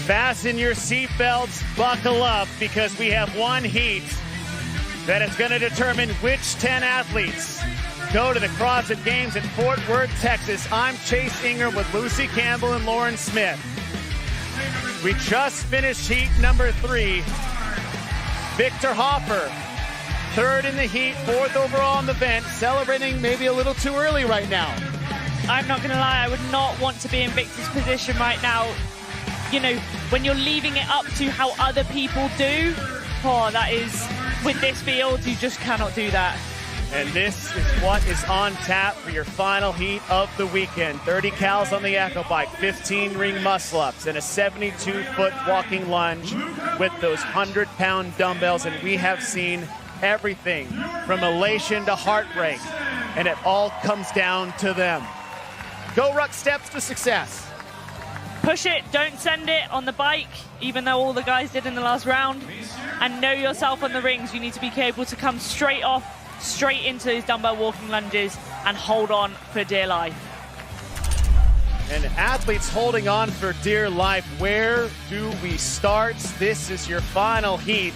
Fasten your seatbelts, buckle up, because we have one heat that is going to determine which 10 athletes go to the CrossFit Games in Fort Worth, Texas. I'm Chase Ingram with Lucy Campbell and Lauren Smith. We just finished heat number 3. Victor Hoffer, 3rd in the heat, 4th overall in the event, celebrating maybe a little too early right now. I'm not going to lie, I would not want to be in Victor's position right now. You know, when you're leaving it up to how other people do, that is, with this field, you just cannot do that. And this is what is on tap for your final heat of the weekend. 30 cals on the Echo Bike, 15 ring muscle-ups, and a 72-foot walking lunge with those 100-pound dumbbells. And we have seen everything from elation to heartbreak, and it all comes down to them. Go ruck steps to success. Push it, don't send it on the bike, even though all the guys did in the last round. And know yourself on the rings. You need to be able to come straight off, straight into those dumbbell walking lunges and hold on for dear life. And athletes holding on for dear life, where do we start? This is your final heat,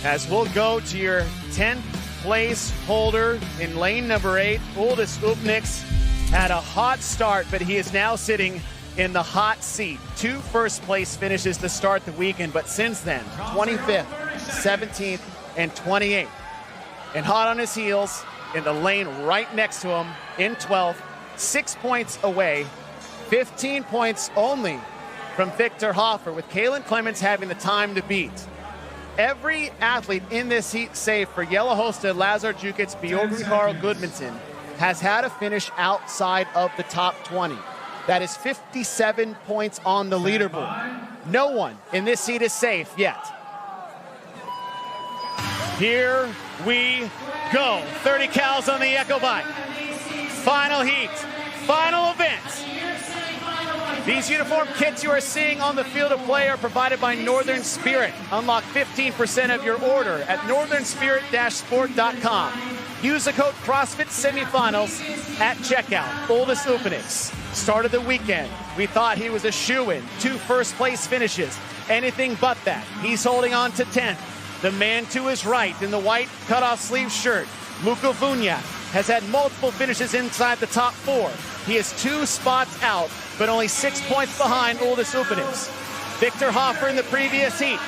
as we'll go to your 10th place holder in lane number 8. Uldis Upniks had a hot start, but he is now sitting in the hot seat. 2 first place finishes to start the weekend, but since then, 25th, 17th, and 28th. And hot on his heels in the lane right next to him in 12th, 6 points away, 15 points only from Victor Hoffer, with Kalen Clemens having the time to beat. Every athlete in this heat, save for Yelahosta, Lazar Jukic, Bjorn Carl Goodmanson, has had a finish outside of the top 20. That is 57 points on the leaderboard. No one in this heat is safe yet. Here we go. 30 cals on the Echo Bike. Final heat, final event. These uniform kits you are seeing on the field of play are provided by Northern Spirit. Unlock 15% of your order at northernspirit-sport.com. Use the code CrossFit Semifinals at checkout. Uldis Upniks started the weekend. We thought he was a shoo-in. 2 first place finishes. Anything but that. He's holding on to 10th. The man to his right in the white cutoff sleeve shirt, Luka Vunjak, has had multiple finishes inside the top 4. He is 2 spots out, but only 6 points behind Uldis Upniks. Victor Hoffer in the previous heat.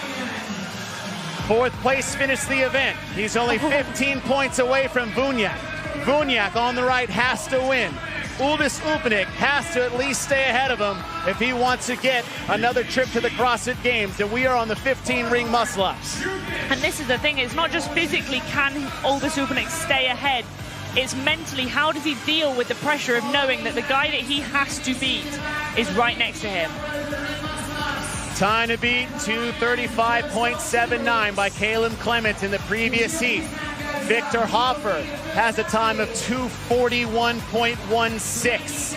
4th place finished the event. He's only 15 points away from Vunjak. Vunjak on the right has to win. Uldis Upniks has to at least stay ahead of him if he wants to get another trip to the CrossFit Games, and we are on the 15 ring muscle-ups. And this is the thing, it's not just physically can Uldis Upniks stay ahead, it's mentally, how does he deal with the pressure of knowing that the guy that he has to beat is right next to him? Time to beat 2:35.79 by Kalen Clemens in the previous heat. Victor Hoffer has a time of 2:41.16.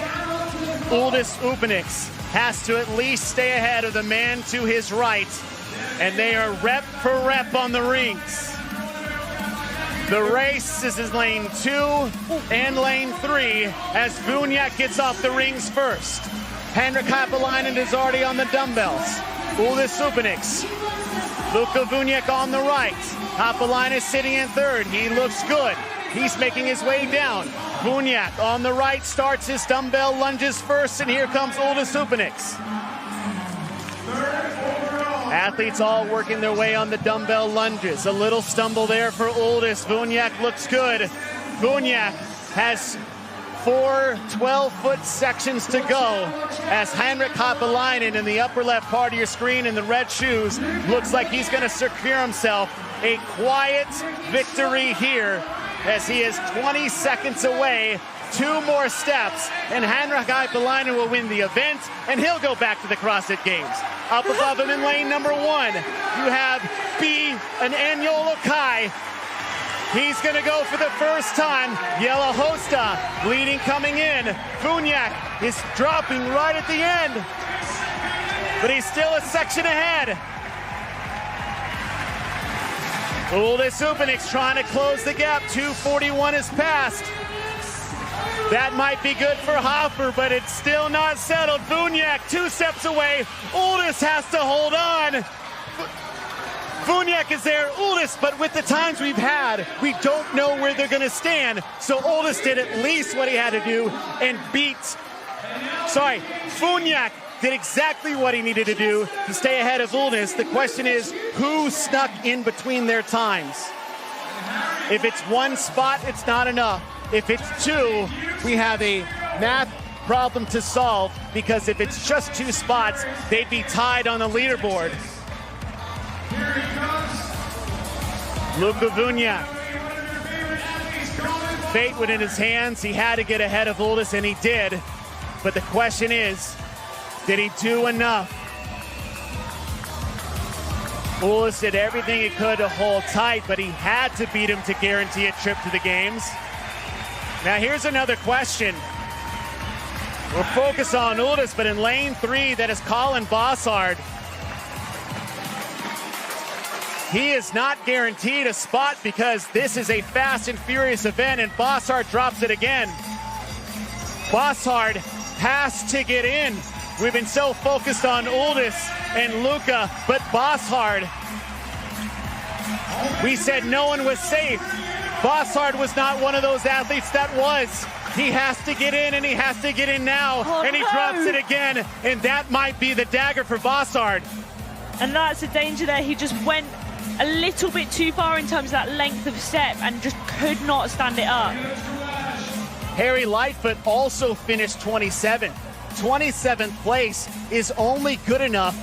Uldis Upniks has to at least stay ahead of the man to his right, and they are rep for rep on the rings. The race is in lane 2 and lane 3 as Vunjak gets off the rings first. Henrik Haapalainen is already on the dumbbells. Uldis Upniks, Luka Vunjak on the right. Haapalainen is sitting in 3rd. He looks good. He's making his way down. Vunjak on the right starts his dumbbell lunges first, and here comes Uldis Upniks. Athletes all working their way on the dumbbell lunges. A little stumble there for Uldis. Vunjak looks good. Vunjak has 4 12-foot sections to go as Henrik Haapalainen in the upper left part of your screen in the red shoes looks like he's going to secure himself a quiet victory here as he is 20 seconds away. 2 more steps and Henrik Haapalainen will win the event, and he'll go back to the CrossFit Games. Up above him in lane number 1, you have B and Enyo Lokai. He's going to go for the first time. Yelahosta leading coming in. Vunjak is dropping right at the end, but he's still a section ahead. Uldis Upniks trying to close the gap. 2:41 is passed. That might be good for Hoffer, but it's still not settled. Vunjak 2 steps away. Uldis has to hold on. Vunjak is there, Uldis, but with the times we've had, we don't know where they're going to stand. So Uldis did at least what he had to do and Vunjak did exactly what he needed to do to stay ahead of Uldis. The question is, who snuck in between their times? If it's 1 spot, it's not enough. If it's 2, we have a math problem to solve, because if it's just 2 spots, they'd be tied on the leaderboard. Luka Vunjak. Fate was in his hands. He had to get ahead of Uldis, and he did. But the question is, did he do enough? Uldis did everything he could to hold tight, but he had to beat him to guarantee a trip to the games. Now here's another question. We're focused on Uldis, but in lane 3, that is Colin Bossard. He is not guaranteed a spot because this is a fast and furious event, and Bossard drops it again. Bossard has to get in. We've been so focused on Uldis and Luka, but Bossard, we said no one was safe. Bossard was not one of those athletes that was. He has to get in, and he has to get in now, and he drops it again, and that might be the dagger for Bossard. And that's the danger there. He just went a little bit too far in terms of that length of step and just could not stand it up. Harry Lightfoot also finished 27th. 27th place is only good enough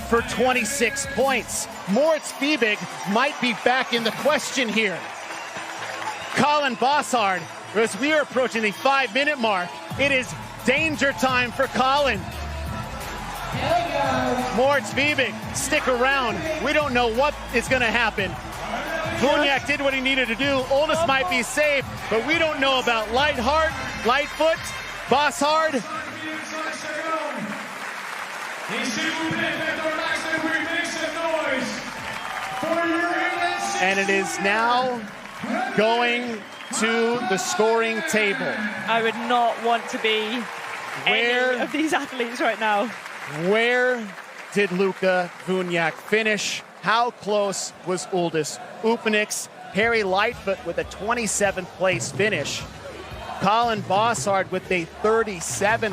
for 26 points. Moritz Fiebig might be back in the question here. Colin Bossard, as we are approaching the 5-minute mark, it is danger time for Colin. Moritz Fiebig, stick around. We don't know what is going to happen. Vunjak did what he needed to do. Uldis might be safe, but we don't know about Lightfoot, Bossard. And it is now going to the scoring table. I would not want to be any of these athletes right now. Where did Luka Vunjak finish? How close was Uldis? Upenix, Harry Lightfoot with a 27th place finish. Colin Bossard with a 37th